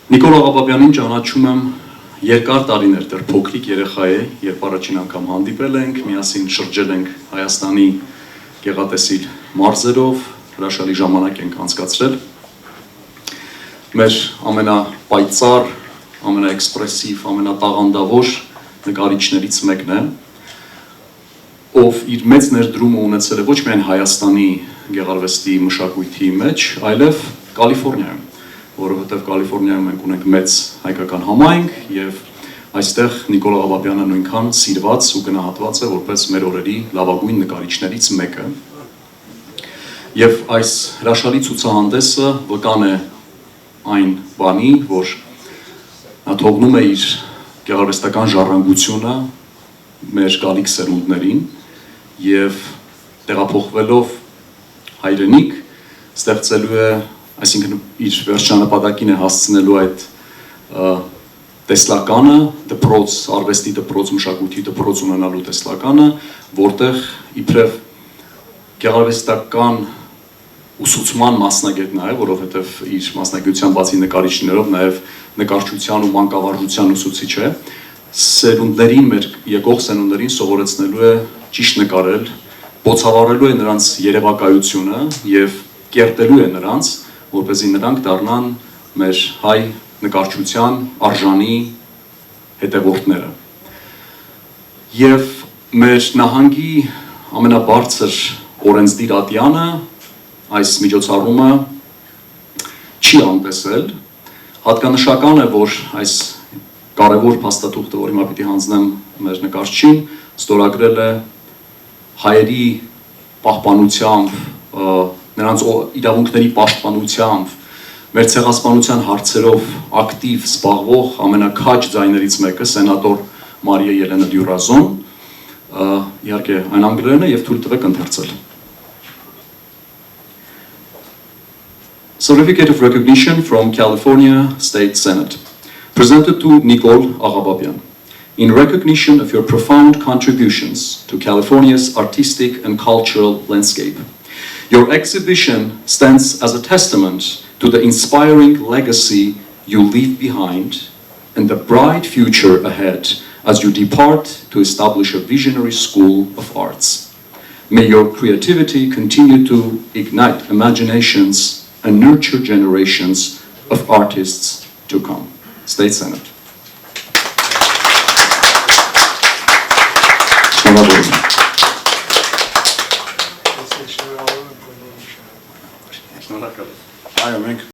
Նիկոլ Աղաբաբյանին ճանաչում եմ երկար տարիներ, դեռ փոքրիկ երեխա է, երբ առաջին անգամ հանդիպել ենք, միասին շրջել ենք Հայաստանի գեղատեսիլ մարզերով, հրաշալի ժամանակ ենք անցկացրել։ Մեր ամենապայծառ, ամենաէքսպրեսիվ, ամենատաղանդավոր նկարիչներից մեկն է, ով իր մեծ ներդրումը ունեցել է ոչ միայն Հայաստանի գեղարվեստի մշակույթի մեջ, այլև Կալիֆոռնիայում, որովհետև Կալիֆոռնիայում մենք ունենք մեծ հայկական համայնք և այստեղ Նիկոլ Աղաբաբյանը նույնքան սիրված ու գնահատված է որպես մեր օրերի լավագույն նկարիչներից մեկը։ Եվ այս հրաշալի ցուցահանդեսը վկան է այն բանի, որ նա թողնում է իր գեղարվեստական ժառանգությունը մեր գալիք սերունդներին և տեղափոխվելով հայրենիք ստեղծելու է, այսինքն իր վերջնանպատակին է հասցնելու այդ տեսլականը, դպրոց, արվեստի դպրոց, մշակույթի դպրոց ունենալու տեսլականը, որտեղ իբրև գեղարվեստական ուսուցման մասնագետն է, որովհետև իր մասնագիտության բացի նկարիչներով նաև նկարչության ու մանկավարժության ուսուցիչ է, սերունդներին, մեր եկող սերունդներին սովորեցնելու է ճիշտ նկարել, բոցավառելու է նրանց երևակայությունը և կերտելու է նրանց, որպեսզի նրանք դառնան մեր հայ նկարչության արժանի հետևորդները։ Եվ մեր նահանգի ամենաբարձր օրենսդիր ատյանը այս միջոցառումը չի անտեսել, հատկանշական է, որ այս կարևոր փաստաթուղթը, որ հիմա պիտի հանձնեմ մեր նկարչին, ստորագրել է հայերի պահպանությամբ, նրանց իրավունքների պաշտպանությամբ, մեր ցեղասպանության հարցերով ակտիվ զբաղվող ամենաքաջ ձայներից մեկը, սենատոր Մարիա Ելենա Դյուրազոն, իհարկե այն անգլերեն է և թույլ տվեք ընթերցել։ Certificate of Recognition from California State Senate. Presented to Nikola Aghababyan. In recognition of your profound contributions to California's artistic and cultural landscape, your exhibition stands as a testament to the inspiring legacy you leave behind and the bright future ahead as you depart to establish a visionary school of arts. May your creativity continue to ignite imaginations and nurture generations of artists to come. State Senate. Şuna bakalım.